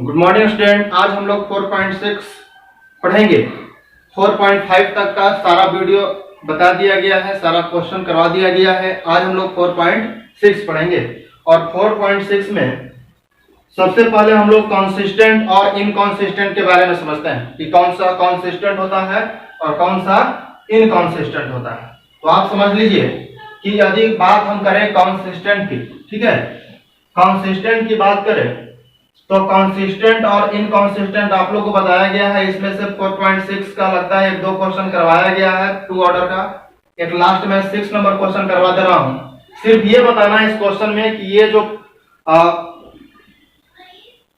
Good morning student. आज हम लोग 4.6 पढ़ेंगे। 4.5 तक का सारा वीडियो बता दिया गया है, सारा क्वेश्चन करवा दिया गया है। आज हम लोग 4.6 पढ़ेंगे और 4.6 में सबसे पहले हम लोग कंसिस्टेंट और इनकंसिस्टेंट के बारे में समझते हैं कि कौन सा कंसिस्टेंट होता है और कौन सा इनकंसिस्टेंट होता है। तो आप समझ लीजिए कि यदि बात हम करें कंसिस्टेंट की, ठीक है, कंसिस्टेंट की बात करें तो कंसिस्टेंट और इनकंसिस्टेंट आप लोग को बताया गया है। इसमें से 4.6 का लगता है एक दो क्वेश्चन करवाया गया है 2 ऑर्डर का, एक लास्ट में 6 नंबर क्वेश्चन करवा दे रहा हूं। सिर्फ ये बताना है इस क्वेश्चन में कि ये जो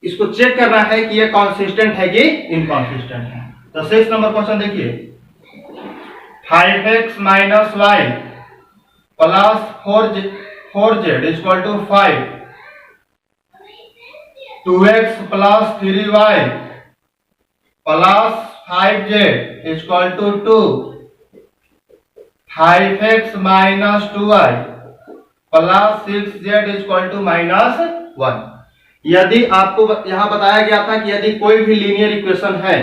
इसको चेक करना है कि ये कंसिस्टेंट है कि इनकंसिस्टेंट है। तो 6 नंबर क्वेश्चन देखिए, 5x minus Y plus 4z equal to 5, 2x plus 3y plus 5z equal to 2, 5x minus 2y plus 6z equal to -1। यदि आपको यहां बताया गया था कि यदि कोई भी लीनियर इक्वेशन है,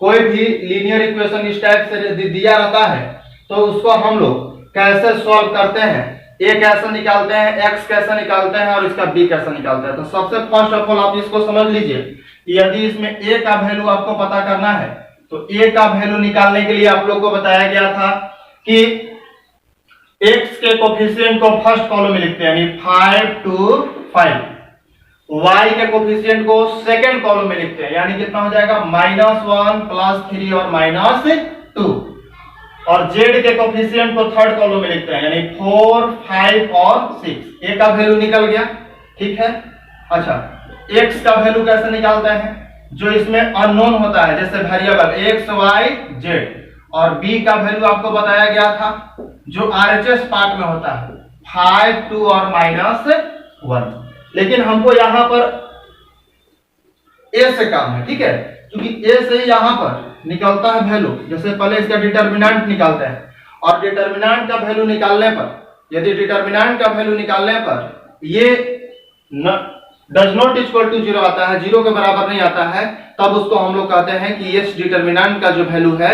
कोई भी लीनियर इक्वेशन इस टाइप से दिया रहता है तो उसको हम लोग कैसे सॉल्व करते हैं, a कैसे निकालते हैं, x कैसे निकालते हैं और इसका b कैसे निकालते हैं। तो सबसे फर्स्ट ऑफ ऑल आप इसको समझ लीजिए, यदि इसमें a का वैल्यू आपको पता करना है तो a का वैल्यू निकालने के लिए आप लोग को बताया गया था कि x के कोफिशिएंट को फर्स्ट कॉलम में लिखते हैं, यानी 5 to 5, y के कोफिशिएंट को सेकंड कॉलम में लिखते हैं, यानी कितना हो जाएगा -1 +3 और -2, और z के कोफिशिएंट को थर्ड कॉलम में लिखते हैं, यानी 4, 5 और 6। a का वैल्यू निकल गया, ठीक है। अच्छा, x का वैल्यू कैसे निकालते हैं, जो इसमें अननोन होता है जैसे वेरिएबल x, y, z, और b का वैल्यू आपको बताया गया था जो RHS पार्ट में होता है 5, 2 और -1। लेकिन हमको यहां पर a से काम है, ठीक है, क्योंकि a से यहां पर निकलता है वैल्यू। जैसे पहले इसका डिटरमिनेंट निकालते हैं और डिटरमिनेंट का वैल्यू निकालने पर, यदि डिटरमिनेंट का वैल्यू निकालने पर ये डज नॉट इक्वल टू 0 आता है, 0 के बराबर नहीं आता है, तब उसको हम लोग कहते हैं कि इस डिटरमिनेंट का जो वैल्यू है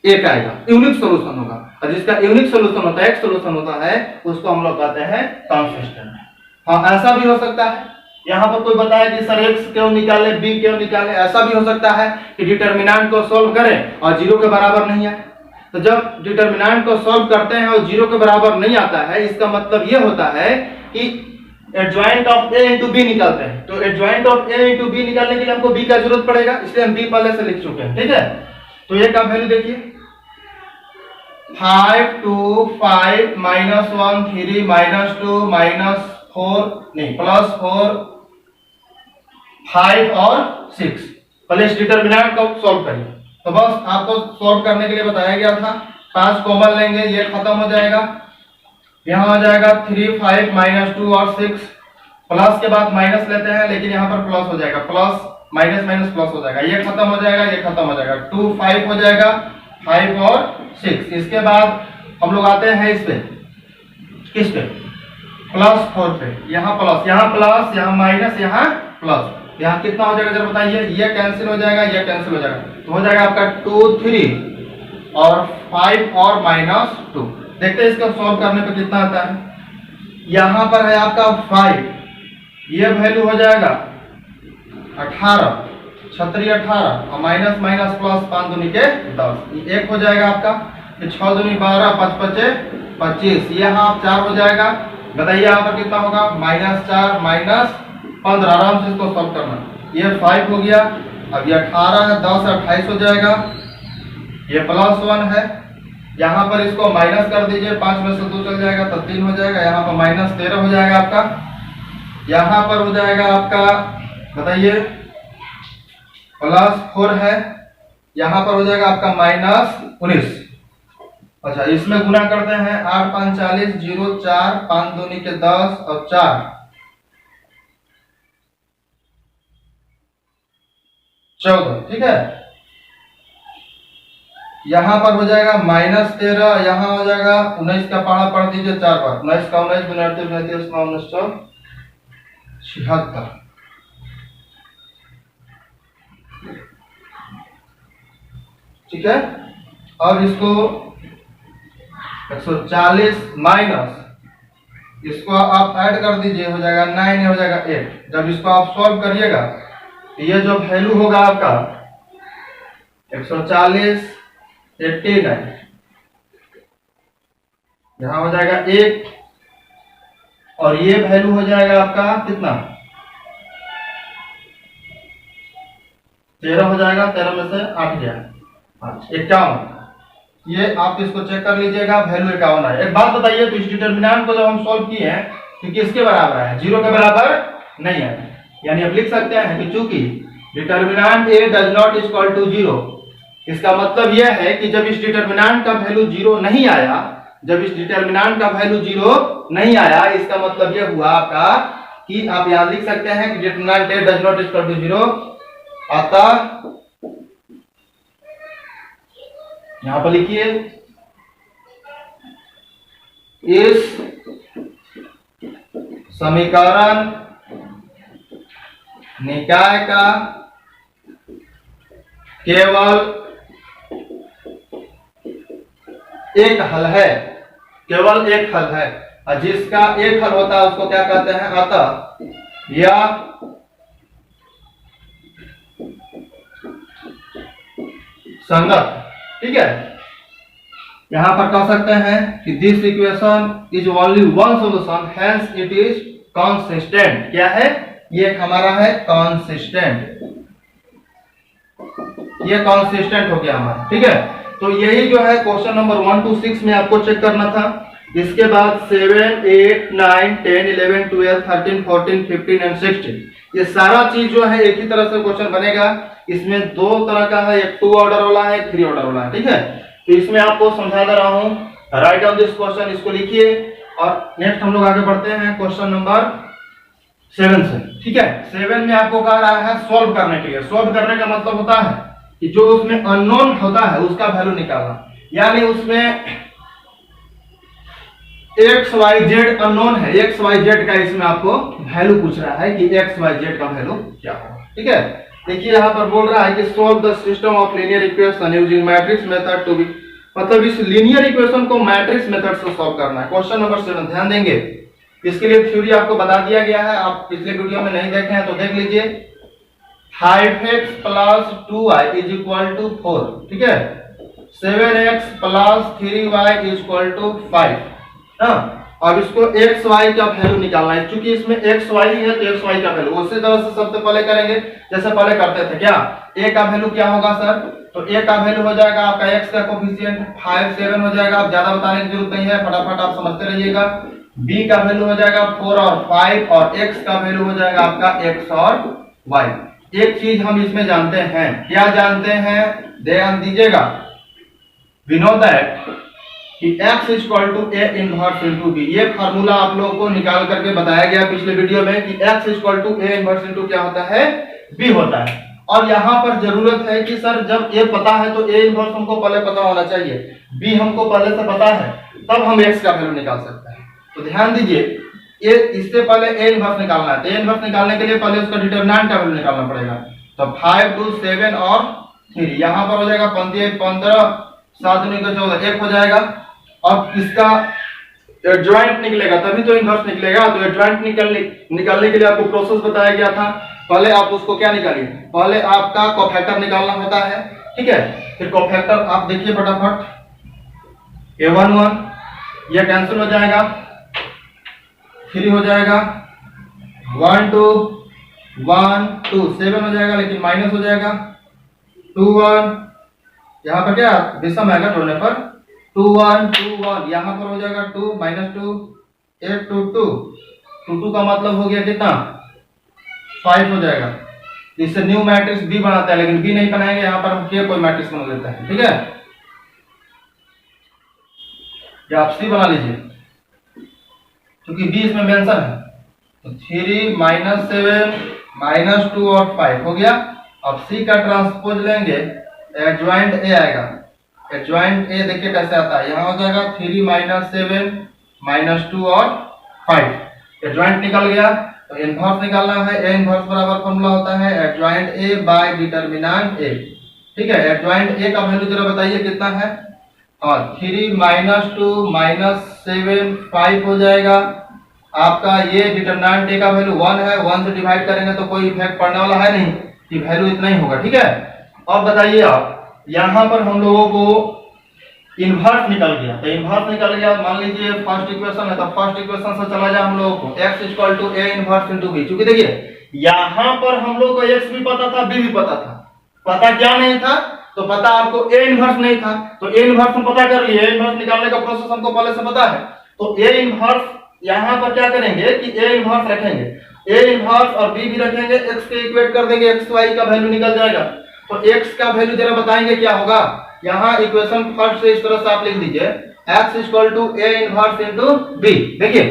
1 आएगा, यूनिक सॉल्यूशन होगा। और जिसका यूनिक सॉल्यूशन होता है, एक सॉल्यूशन होता है, उसको हम लोग कहते हैं कंसिस्टेंट। हाँ, ऐसा भी हो सकता है, यहां पर कोई बताया कि सर x क्यों निकाले, b क्यों निकाले, ऐसा भी हो सकता है कि डिटरमिनेंट को सॉल्व करें और 0 के बराबर नहीं आए। तो जब डिटरमिनेंट को सॉल्व करते हैं और 0 के बराबर नहीं आता है, इसका मतलब यह होता है कि adjoint of a into b निकालते हैं। तो adjoint of a into b निकालने के लिए हमको b का जरूरत पड़ेगा, इसलिए हम b पहले से लिख चुके हैं, ठीक है। तो ये का वैल्यू देखिए, 5, 2, 5, -1, 3, -2, -4 नहीं +4, 5 और 6। पहले इस डिटरमिनेंट को सॉल्व करिए। तो बस आपको सॉल्व करने के लिए बताया गया था, 5 कॉमन लेंगे, ये खत्म हो जाएगा, यहां आ जाएगा 3, 5, -2 और 6, प्लस के बाद माइनस लेते हैं, लेकिन यहां पर प्लस हो जाएगा, प्लस माइनस माइनस प्लस हो जाएगा, ये खत्म हो जाएगा, ये खत्म हो जाएगा, 2, 5 हो जाएगा, 5 और 6। इसके बाद हम लोग आते हैं इस पे, किस पे, +4 पे, यहाँ प्लस, यहाँ माइनस, यहाँ प्लस, यहाँ कितना हो जाएगा जरा बताइए, ये कैंसिल हो जाएगा, ये कैंसिल हो जाएगा, तो हो जाएगा आपका 2, 3 और 5 और -2। देखते हैं इसका सॉल्व करने पे कितना आता है। यहाँ पर है आपका 5, ये वैल्यू हो जाएगा 18, 18 और माइनस माइनस प्लस 5 दूनी के 10, 1 हो जाएगा आपका, फिर 6 दूनी 12, 5 पचे 25, यहाँ 4 हो जाएगा। बताइए यहाँ पर कितना होगा, -4 -15। आराम से इसको सॉल्व करना, ये 5 हो गया, अब ये 18 है, 10 28 हो जाएगा, ये +1 है, यहाँ पर इसको माइनस कर दीजिए, 5 में से 2 चल जाएगा तो 3 हो जाएगा, यहाँ पर -13 हो जाएगा आपका, यहाँ पर हो जाएगा आपका, बताइए +4 है, यहाँ पर हो जाएगा आपका -19। अच्छा, इसमें गुना करते हैं, 8 5 40, 0 4, 5 दूनी के 10 और 4, 14, ठीक है। यहाँ पर हो जाएगा -13, यहाँ हो जाएगा 19 का पारा पढ़ दीजिए 4 बार, 19 का 19, 19 19 76, ठीक है। अब इसको 140 माइनस इसको आप ऐड कर दीजिए, हो जाएगा 9, हो जाएगा 8। जब इसको आप सॉल्व करिएगा तो ये जो वैल्यू होगा आपका 140 89, यहाँ हो जाएगा 1 और ये वैल्यू हो जाएगा आपका कितना 13 हो जाएगा। 13 में से 8 गया 51। ये आप इसको चेक कर लीजिएगा, वैल्यू 51 है। एक बात बताइए, तो इस डिटर्मिनेंट को जब हम सॉल्व किए हैं तो किसके बराबर है? 0 के बराबर नहीं है। यानी आप लिख सकते हैं कि चूंकि determinant a does not equal to 0, इसका मतलब यह है कि जब इस डिटर्मिनेंट का वैल्यू 0 नहीं आया, जब इस डिटर्मिनेंट का वैल्यू 0 नहीं आया, इसका मतलब यह हुआ आपका कि आप यहां लिख सकते हैं कि determinant a does not equal to 0, अतः यहां पर लिखिए इस समीकरण निकाय का केवल एक हल है, केवल एक हल है, और जिसका एक हल होता है उसको क्या कहते हैं? अतः यह संगत। ठीक है, यहां पर कह सकते हैं कि this equation is only one solution, hence it is consistent. क्या है ये? हमारा है कंसिस्टेंट, ये कंसिस्टेंट हो गया हमारा। ठीक है, तो यही जो है क्वेश्चन नंबर 1 to 6 में आपको चेक करना था। इसके बाद 7, 8, 9, 10, 11, 12, 13, 14, 15 एंड 16, ये सारा चीज जो है एक ही तरह से क्वेश्चन बनेगा। इसमें दो तरह का है, एक 2 ऑर्डर वाला है, एक 3 ऑर्डर वाला है। ठीक है, तो इसमें आपको समझा दे रहा हूं, राइट डाउन दिस क्वेश्चन, इसको लिखिए। और नेक्स्ट हम लोग आगे बढ़ते हैं क्वेश्चन नंबर 7 से। ठीक है, 7 में आपको कह रहा है सॉल्व करने के लिए। सॉल्व करने का मतलब होता है कि जो उसमें अननोन होता है उसका वैल्यू निकालना, यानी उसमें एक्स वाई जेड अननोन है, एक्स वाई जेड का इसमें आपको वैल्यू पूछ रहा है कि एक्स वाई जेड का वैल्यू क्या होगा। ठीक है, देखिए यहां पर बोल रहा है कि solve the system of linear equation using matrix method two B, मतलब इस लीनियर इक्वेशन को मैट्रिक्स मेथड से सॉल्व करना है। क्वेश्चन नंबर 7 ध्यान देंगे, इसके लिए थ्योरी आपको बता दिया गया है, आप पिछले वीडियो में नहीं देखे हैं तो देख लीजिए। 5x + 2y = 4। ठीक है, 7x + 3y = 5। अब इसको x y का वैल्यू निकालना है। चूंकि इसमें x y है तो x y का वैल्यू उसी तरह से सबसे पहले करेंगे जैसे पहले करते थे। क्या a का वैल्यू क्या होगा सर? तो a का वैल्यू हो जाएगा आपका x का कोफिशिएंट 5, 7 हो जाएगा। अब ज्यादा बताने की जरूरत नहीं है, फटाफट आप समझते रहिएगा। b का वैल्यू हो जाएगा 4 और 5, और x का वैल्यू हो जाएगा आपका x और y। एक चीज हम इसमें जानते हैं, क्या जानते हैं? ध्यान दीजिएगा। We know that कि x = a inverse into b, ये फार्मूला आप लोगों को निकाल करके बताया गया पिछले वीडियो में कि x = a इनवर्स इंटू क्या होता है? b होता है। और यहाँ पर जरूरत है कि सर जब a पता है तो a इनवर्स हमको पहले पता होना चाहिए, b हमको पहले से पता है, तब हम x का वैल्यू निकाल सकते हैं। तो ध्यान दीजिए, ये इससे पहले a इनवर्स निकालना है, तो a इनवर्स निकालने के लिए पहले उसका डिटरमिनेंट का वैल्यू निकालना पड़ेगा। तो 5, 2, 7 और 3, यहाँ पर हो जाएगा 15, 7, 9, 14, 1 हो जाएगा। अब इसका एडजॉइंट निकलेगा तभी तो इनवर्स निकलेगा। तो एडजॉइंट निकालने के लिए आपको प्रोसेस बताया गया था। पहले आप उसको क्या निकालिए, पहले आपका कोफैक्टर निकालना होता है। ठीक है, फिर कोफैक्टर आप देखिए फटाफट, a11 ये कैंसिल हो जाएगा, 3 हो जाएगा, 1 2 1 2 7 हो जाएगा, लेकिन माइनस हो जाएगा 2 1, यहाँ पर क्या विषम आएगा जोड़ने पर 2 1 2 1, यहाँ पर हो जाएगा 2 -2 8 2 2 2 2 का मतलब हो गया कितना 5 हो जाएगा। इससे न्यू मैट्रिक्स बी बनाता है, लेकिन बी नहीं बनाएंगे, यहाँ पर हम कोई मैट्रिक्स बना लेते हैं। ठीक है, या आप सी बना लीजिए क्योंकि बी इसमें मेंशन है। तो 3 -7 -2 और 5 हो गया। अब सी का ट्रांसपोज लेंगे, एडजॉइंट ए आएगा। एडजॉइंट ए देखिए कैसे आता है, यहाँ हो जाएगा 3 -7 -2 और 5। एडजॉइंट निकल गया, तो इनवर्स निकालना है। ए इनवर्स बराबर फॉर्मूला होता है adjoint A by determinant A. ठीक है। एडजॉइंट ए का वैल्यू जरा बताइए कितना है। और 3 - 2 -7 5 हो जाएगा आपका। ये डिटरमिनेंट ए का वैल्यू 1 है, 1 से डिवाइड करेंगे तो कोई इफेक्ट पड़ने वाला है नहीं, कि वैल्यू इतना ही होगा। ठीक है। अब बताइए आप, यहां पर हम लोगों को इन्वर्स निकल गया, तो इन्वर्स निकल गया, मान लीजिए फर्स्ट इक्वेशन है, तो फर्स्ट इक्वेशन से चला जाए हम लोगों को x = a inverse into b। क्योंकि देखिए यहां पर हम लोग को x भी पता था, b भी पता था। पता क्या नहीं था? तो पता आपको a इन्वर्स नहीं था, तो a इन्वर्स हम पता कर लिए। a इन्वर्स निकालने का प्रोसेस हमको पहले से पता है। तो a इन्वर्स यहां पर क्या करेंगे कि a इन्वर्स रखेंगे, a इन्वर्स और b भी रखेंगे, x के इक्वेट कर देंगे, x y का वैल्यू निकल जाएगा। तो x का वैल्यू जरा बताएंगे क्या होगा। यहाँ इक्वेशन फर्स्ट से इस तरह से आप लिख दीजिए, x = a inverse into b। देखिए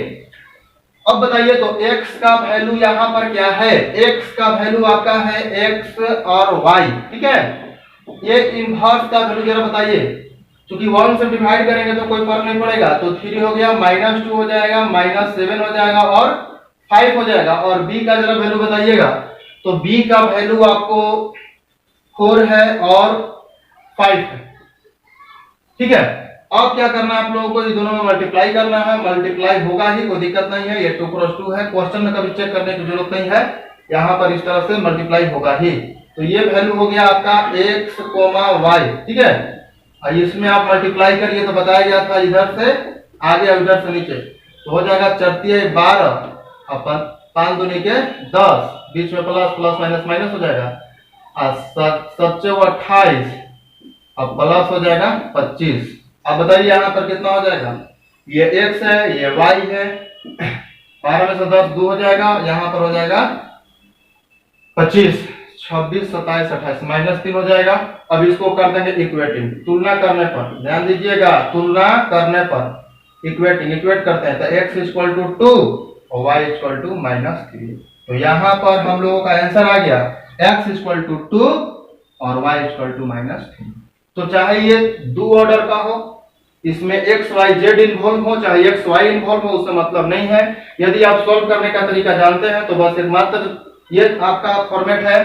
अब बताइए तो x का वैल्यू यहाँ पर क्या है। x का वैल्यू आपका है x और y। ठीक है। ये इन्वर्स का वैल्यू जरा बताइए। क्योंकि 1 से डिवाइड करेंगे तो कोई फर्क नहीं पड़ेगा, तो 3 हो गया, -2 हो जाएगा, -7 हो जाएगा और 5 हो जाएगा। और b का जरा वैल्यू बताइएगा। तो b का वैल्यू आपको 4 है और 5 है। ठीक है। अब क्या करना है आप लोगों को, ये दोनों में मल्टीप्लाई करना है। मल्टीप्लाई होगा ही, कोई दिक्कत नहीं है, ये 2 × 2 है, क्वेश्चन में कभी चेक करने की जरूरत नहीं है, यहाँ पर इस तरह से मल्टीप्लाई होगा ही। तो ये वैल्यू हो गया आपका x, y। ठीक है। और इसमें आप मल्टीप्लाई करिए तो बताया गया था इधर से आगे और इधर से नीचे, तो हो जाएगा 4 × 12 अपन 5 दूनी के 10, बीच में प्लस प्लस माइनस माइनस हो जाएगा, और 7 × 28 अब प्लस हो जाएगा 25। अब बताइए यहाँ पर कितना हो जाएगा। ये x है, ये y है, 12 में से 10 2 हो जाएगा, यहाँ पर हो जाएगा 25, 26, 27, 28 -3 हो जाएगा। अब इसको कर देंगे इक्वेटिंग, तुलना करने पर, ध्यान दीजिएगा, तुलना करने पर इक्वेटिंग, इक्वेट करते हैं तो x = 2 और y = -3। तो यहाँ पर हम लोगों का आंसर आ गया x = 2 और y = -3। तो चाहे ये 2 ऑर्डर का हो, इसमें x y z इन्वॉल्व हो, चाहे x y इन्वॉल्व हो, उससे मतलब नहीं है। यदि आप सॉल्व करने का तरीका जानते हैं तो बस एकमात्र ये आपका फॉर्मेट है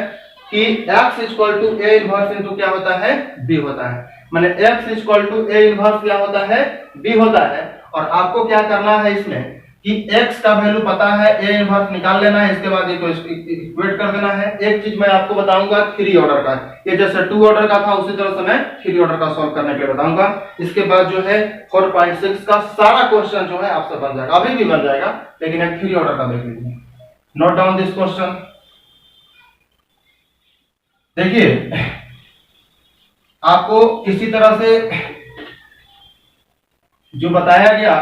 कि x = a इन्वर्स इनटू क्या होता है, b होता है। माने x = a इन्वर्स क्या होता है, b होता है। और आपको क्या करना है इसमें कि x का वैल्यू पता है, a इन्वर्स निकाल लेना है, इसके बाद इसको इक्वेट कर देना है। एक चीज मैं आपको बताऊंगा 3 ऑर्डर का, ये जैसे 2 ऑर्डर का था उसी तरह से मैं 3 ऑर्डर का सॉल्व करने के लिए बताऊंगा। इसके बाद जो है 4.6 का सारा क्वेश्चन जो है आपसे बन जाएगा, अभी भी बन जाएगा, लेकिन एक 3 ऑर्डर का देख लीजिए। Note down this question. देखिए आपको इसी तरह से जो बताया गया,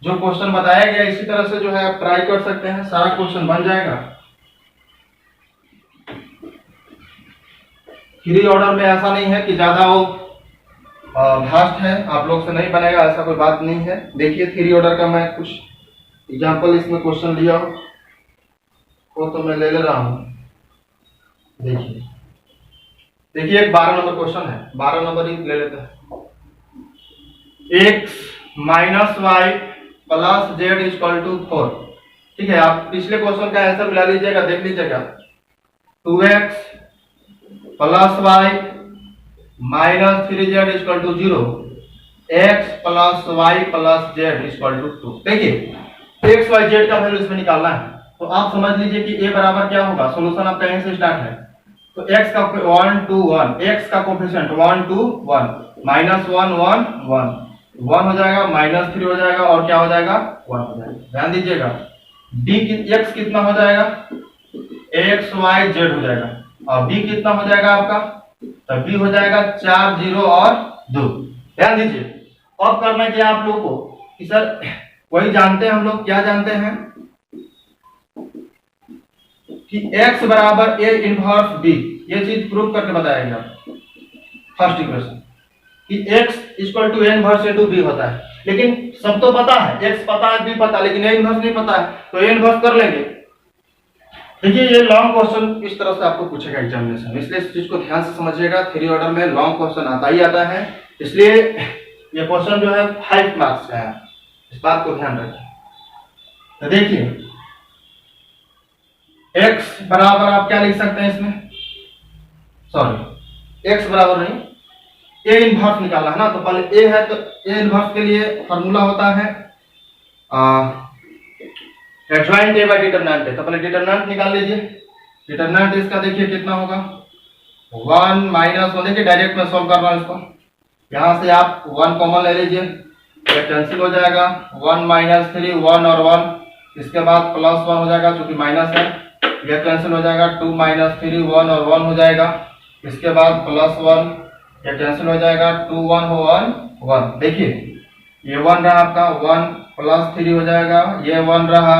जो क्वेश्चन बताया गया, इसी तरह से जो है आप ट्राई कर सकते हैं, सारा क्वेश्चन बन जाएगा। 3 ऑर्डर में ऐसा नहीं है कि ज्यादा वो फास्ट है, आप लोग से नहीं बनेगा, ऐसा कोई बात नहीं है। देखिए 3 ऑर्डर का मैं कुछ एग्जांपल इसमें क्वेश्चन लिया हूं, वो तो मैं ले रहा हूं। देखिए देखिए एक 12 नंबर क्वेश्चन है, 12 नंबर ही ले लेते हैं। x - y + z = 4। ठीक है। आप पिछले क्वेश्चन का आंसर मिला लीजिएगा, देख लीजिएगा। 2x + y - 3z = 0, x + y + z = 2। देखिए x y z का वैल्यू इसमें निकालना है, तो आप समझ लीजिए कि a बराबर क्या होगा, सॉल्यूशन आपका यहीं से स्टार्ट है। तो x का 1 2 1, x का कोएफिशिएंट 1 2 1, -1 1 1 1 हो जाएगा, -3 हो जाएगा और क्या हो जाएगा 1 हो जाएगा। ध्यान दीजिएगा d x कितना हो जाएगा, x y z हो जाएगा, और b कितना हो जाएगा आपका, तो b हो जाएगा 4 0 और 2। ध्यान दीजिए अब करना क्या आप लोगों को कि सर वही जानते हैं हम लोग, क्या जानते हैं कि x बराबर a इनवर्स b, ये चीज प्रूव करके बताया गया फर्स्ट इक्वेशन कि x = a inverse into b होता है। लेकिन सब तो पता है, x पता है, b पता है, लेकिन a इनवर्स नहीं पता है, तो a इनवर्स कर लेंगे। देखिए ये लॉन्ग क्वेश्चन इस तरह से आपको पूछेगा एग्जामिनेशन, इसलिए इस चीज को ध्यान से समझिएगा। 3 ऑर्डर में लॉन्ग क्वेश्चन आता ही आता है, इसलिए ये क्वेश्चन जो है 5 मार्क्स का है, इस बात को ध्यान रखिए। तो देखिए x बराबर आप क्या लिख सकते हैं इसमें, सॉरी x बराबर नहीं, ए इनवर्स निकालना है ना, तो पहले ए है तो ए इनवर्स के लिए फॉर्मूला होता है adjoint A by determinant A. तो पहले डिटरमिनेंट निकाल लीजिए। डिटरमिनेंट इसका देखिए कितना होगा 1 माइनस 1। देखिए डायरेक्ट में सॉल्व कर रहा हूं इसको, यहां से आप 1 कॉमन ले लीजिए, ये कैंसिल हो जाएगा 1 माइनस 3 1 और 1, इसके बाद प्लस 1 हो जाएगा क्योंकि माइनस है, यह कैंसिल हो जाएगा 2 माइनस 3 1 और 1 हो जाएगा, इसके बाद प्लस 1, यह कैंसिल हो जाएगा 2 1 हो 1 1। देखिए ये 1 रहा आपका 1 प्लस 3 हो जाएगा, ये 1 रहा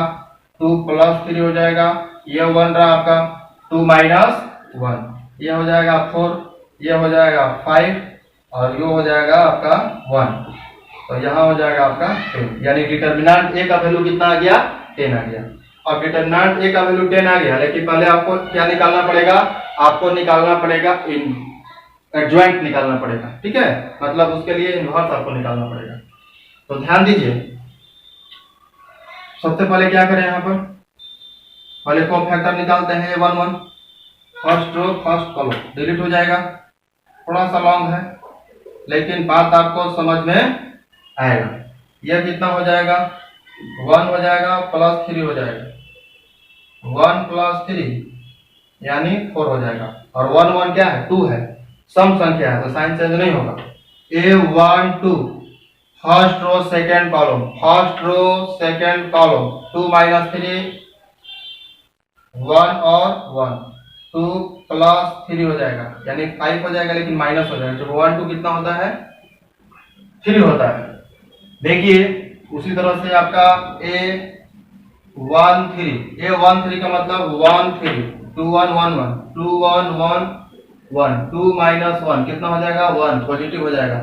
2 प्लस 3 हो जाएगा, ये 1 रहा आपका 2 माइनस 1, ये हो जाएगा 4, ये हो जाएगा 5 और ये हो जाएगा आपका 1। तो यहाँ हो जाएगा आपका 10, यानी डिटरमिनेंट ए का वैल्यू कितना आ गया 10 आ गया। अब डिटरमिनेंट ए का वैल्यू 10 आ गया, लेकिन पहले आपको क्या निकालना पड़ेगा, आपको निकालना पड़ेगा एडजॉइंट निकालना पड़ेगा, ठीक है, मतलब उसके लिए इनवर्स आपको निकालना पड़ेगा। तो ध्यान दीजिए, सबसे पहले क्या करें, यहाँ पर पहले कोफैक्टर निकालते हैं 1 1, first row first column delete हो जाएगा, थोड़ा सा लॉन्ग है लेकिन बात आपको समझ में आएगा। यह कितना हो जाएगा 1 हो जाएगा प्लस 3 हो जाएगा, 1 प्लस 3 यानी 4 हो जाएगा, और 1 1 क्या है 2 है, सम संख्या है तो साइन चेंज नहीं होगा। A1 2 first row second column, first row second column 2 minus 3 1 और 1, 2 प्लस 3 हो जाएगा यानी 5 हो जाएगा, लेकिन माइनस हो जाएगा, जब 1 2 कितना होता है 3 होता है। देखिए उसी तरह से आपका A1 3 का मतलब 1 3 2 1 1 1 2 1 1 1 2 माइनस 1 कितना हो जाएगा 1, पॉजिटिव हो जाएगा,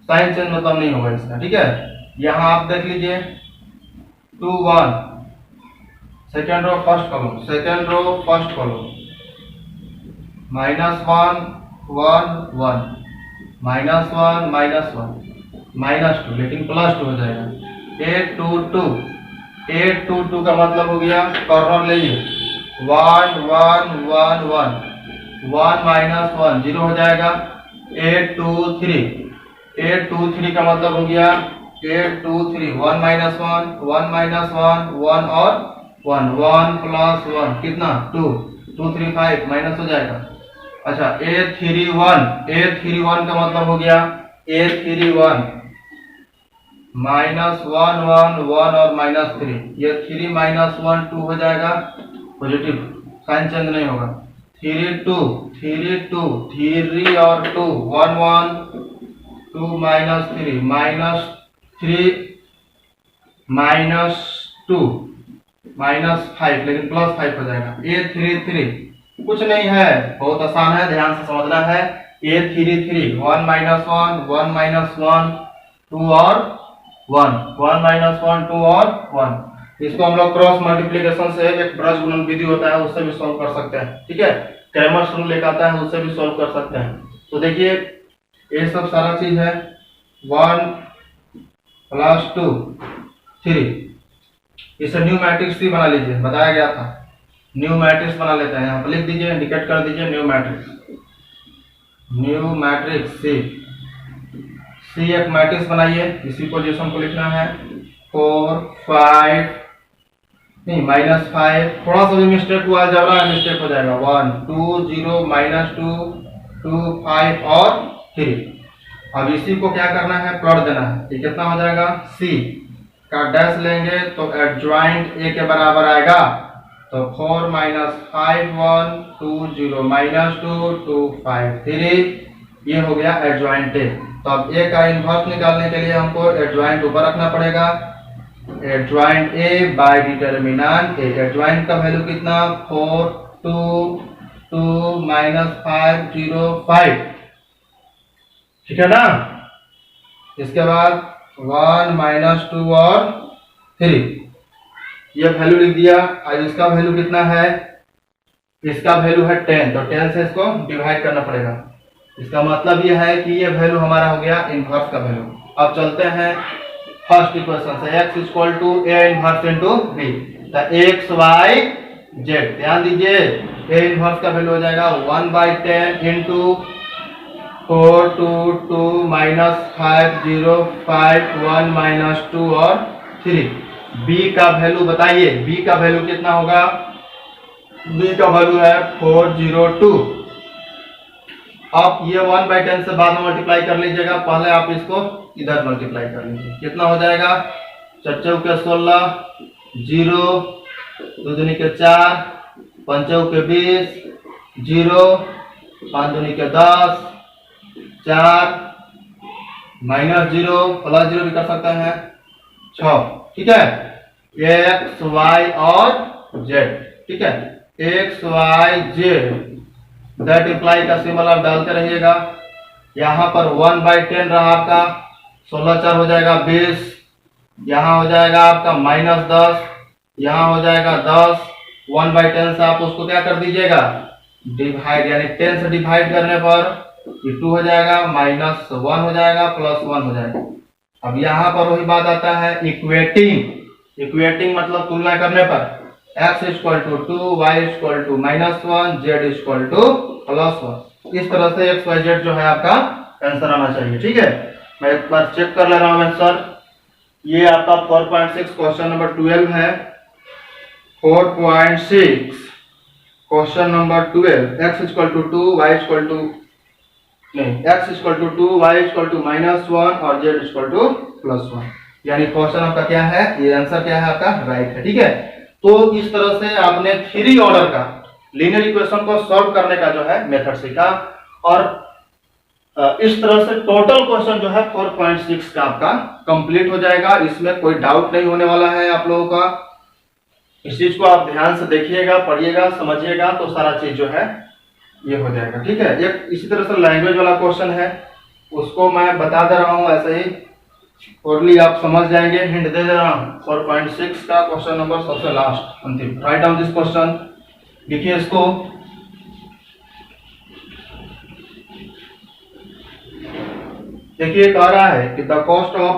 साइन चेंज मतलब नहीं होगा इसका, ठीक है। यहाँ आप देख लीजिए 2 1 second row first column, second row first column minus 1 1 1 minus 1 minus 1 minus 2, लेकिन प्लस 2 हो जाएगा। 8 2 2 8 2 2 का मतलब हो गया, कॉर्नर लीजिए 1 1 1 1 1 माइनस 1 0 हो जाएगा। 8 2 3 8 2 3 का मतलब हो गया 8 2 3 1 माइनस 1 1 माइनस 1 1 और 1 1 प्लस 1 कितना 2 2 3 5 माइनस हो जाएगा। अच्छा 8 3 1 का मतलब हो गया 8 3 1 माइनस 1 1 1 और माइनस 3, ये 3 माइनस 1 2 हो जाएगा, पॉजिटिव, साइन चेंज नहीं होगा। 3 2 3 और 2 1 1 2 माइनस 3 माइनस 2 माइनस 5, लेकिन प्लस 5 हो जाएगा। A 3 3 कुछ नहीं है, बहुत आसान है, ध्यान से समझना है। A 3 3 1 माइनस 1 1 माइनस 1 2 और 1 माइनस 1 2 और 1। इसको हम लोग क्रॉस मल्टीप्लिकेशन से एक ब्रज गुणन विधि होता है उससे भी सॉल्व कर सकते हैं, ठीक है, क्रैमर्स रूल लेकर आता है उससे भी सॉल्व कर सकते हैं। तो देखिए ये सब सारा चीज है 1 प्लस 2 3, इसे न्यू मैट्रिक्स सी बना लीजिए, बताया गया था न्यू मैट्रिक्स बना लेते हैं, यहाँ पर लिख दीजिए, इंडिकेट कर दीजिए न्यू मैट्रिक्स सी एक मैट्रिक्स बनाइए, इसी पोजीशन को लिखना है 4 5 नहीं -5, थोड़ा सा भी मिस्टेक हुआ जबरा मिस्टेक हो जाएगा 1 2 0 -2 2 5 और 3। अब इसी को क्या करना है प्लॉट देना है, ये कितना हो जाएगा सी का डैश लेंगे तो एडजॉइंट ए के बराबर आएगा, तो 4 -5 1 2 0 -2 2 5 3, ये हो गया एडजॉइंट ए। तो अब ए का इनवर्स निकालने के लिए हमको एडजॉइंट ऊपर रखना पड़ेगा, adjoint A by determinant A. Adjoint का वैल्यू कितना 4 2 2 -5 0 5, ठीक है ना। इसके बाद 1 -2 और 3, ये वैल्यू लिख दिया। आज इसका वैल्यू कितना है, इसका वैल्यू है 10, तो 10 से इसको डिवाइड करना पड़ेगा। इसका मतलब ये है कि ये वैल्यू हमारा हो गया इनवर्स का वैल्यू। अब चलते हैं फर्स्ट इक्वेशन से, x equal to a inverse into b, तो x y z, ध्यान दीजिए a इनवर्स का वैल्यू हो जाएगा 1/10 इनटू 4 2 2 -5 0 5 1 -2 और 3। b का वैल्यू बताइए, b का वैल्यू कितना होगा? b का वैल्यू है 402। आप ये 1/10 से बाद में मल्टीप्लाई कर लीजिएगा, पहले आप इसको इधर मल्टीप्लाई कर लीजिए। कितना हो जाएगा? 4 चौके 16, 0 2 दूनी के 4, 5 चौके 20, 0 5 दूनी के 10, 4 -0 +0 भी कर सकते हैं 6। ठीक है, x y और z। ठीक है, x y z that imply का सिंबल आप डालते रहिएगा। यहाँ पर 1/10 रहा आपका, 16 4 हो जाएगा 20, यहाँ हो जाएगा आपका -10, यहाँ हो जाएगा 10। 1/10 से आप उसको क्या कर दीजिएगा? डिवाइड, यानी 10 से डिवाइड करने पर ये 2 हो जाएगा, -1 हो जाएगा, +1 हो जाएगा। अब यहाँ पर वही बात आता है इक्वेटिंग। इक्वेटिंग मतलब तुलना करने पर x = 2, y = -1, z = +1। इस तरह से x y z जो है आपका आंसर आना चाहिए। ठीक है, मैं एक बार चेक कर ले रहा हूँ आंसर। ये आपका 4.6 क्वेश्चन नंबर 12 है। 4.6 question number 12, x = 2, y = x = 2, y = -1 और z = +1। यानी क्वेश्चन आपका क्या है? ये आंसर क्या है आपका? राइट है। ठीक है, तो इस तरह से आपने 3 ऑर्डर का लीनियर इक्वेशन को सॉल्व करने का जो है मेथड सीखा। और इस तरह से टोटल क्वेश्चन जो है 4.6 का आपका कंप्लीट हो जाएगा। इसमें कोई डाउट नहीं होने वाला है आप लोगों का। इस चीज को आप ध्यान से देखिएगा, पढ़िएगा, समझिएगा, तो सारा चीज जो है ये हो जाएगा। ठीक है, एक इसी तरह से लैंग्वेज वाला क्वेश्चन है, उसको मैं बता दे रहा हूं ऐसे ही ओरली, आप समझ जाएंगे, हिंट दे दे रहा हूं। 4.6 का क्वेश्चन नंबर सबसे लास्ट अंतिम। राइट डाउन दिस क्वेश्चन, देखिए इसको। देखिए कह रहा है कि the cost of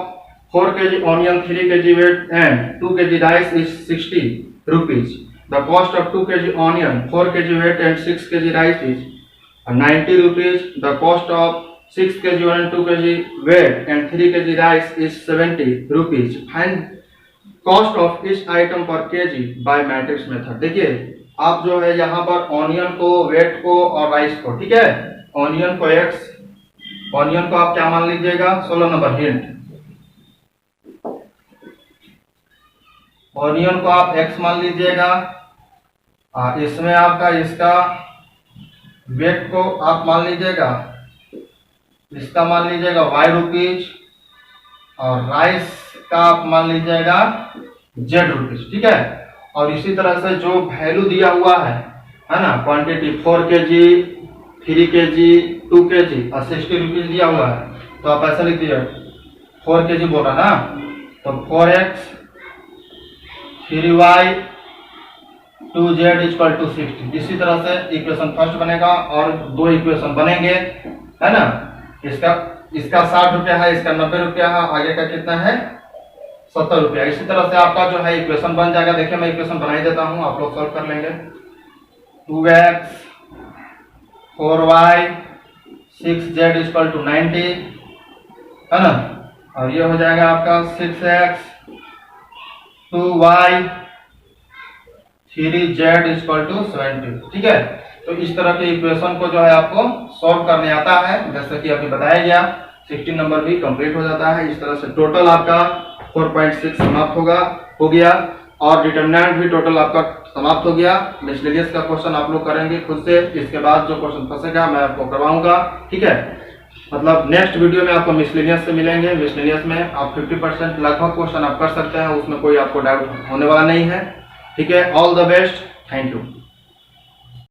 4 kg onion, 3 kg weight and 2 kg rice is 60 rupees. The cost of 2 kg onion, 4 kg weight and 6 kg rice is 90 rupees. The cost of 6 kg and 2 kg weight and 3 kg rice is 70 rupees. Find cost of each item per kg by matrix method. देखिए आप जो है यहाँ पर onion को, wait को और rice को, ठीक है, ऑनियन को x, ऑनियन को आप क्या मान लीजिएगा? 16 नंबर हिंट। ऑनियन को आप x मान लीजिएगा। इसमें आपका इसका वेट को आप मान लीजिएगा, इसका मान लीजिएगा y रुपीज, और राइस का आप मान लीजिएगा z रुपीज। ठीक है, और इसी तरह से जो वैल्यू दिया हुआ है ना, क्वांटिटी 4 kg, 3 kg, 2 kg और 60 रुपीज दिया हुआ है, तो आप ऐसा लिख दीजिए 4 kg बोल रहा ना, तो 4x 3y 2z = 60। इसी तरह से इक्वेशन फर्स्ट बनेगा और 2 इक्वेशन बनेंगे, है ना। इसका 60 रुपया है, इसका 90 रुपया है, आगे का कितना है? 70 रुपया। इसी तरह से आपका जो है इक्वेशन बन जाएगा। देखिए मैं इक्वेशन बना ही देता हूं, आप लोग सॉल्व कर लेंगे। 2x 4y 6z = 90, है ना, और ये हो जाएगा आपका 6x 2y 3z = 70। ठीक है, तो इस तरह के इक्वेशन को जो है आपको सॉल्व करने आता है, जैसे कि अभी बताया गया। 16 नंबर भी कंप्लीट हो जाता है। इस तरह से टोटल आपका 4.6 समाप्त हो गया, और डिटरमिनेंट भी टोटल आपका समाप्त हो गया। मिसलेनियस का क्वेश्चन आप लोग करेंगे खुद से, इसके बाद जो क्वेश्चन फंसेगा मैं आपको करवाऊंगा। ठीक है, मतलब नेक्स्ट वीडियो में आपको मिसलेनियस से मिलेंगे। मिसलेनियस में आप 50% लगभग क्वेश्चन आप कर सकते हैं, उसमें कोई आपको डाउट होने वाला नहीं है। ठीक है, all the best, thank you.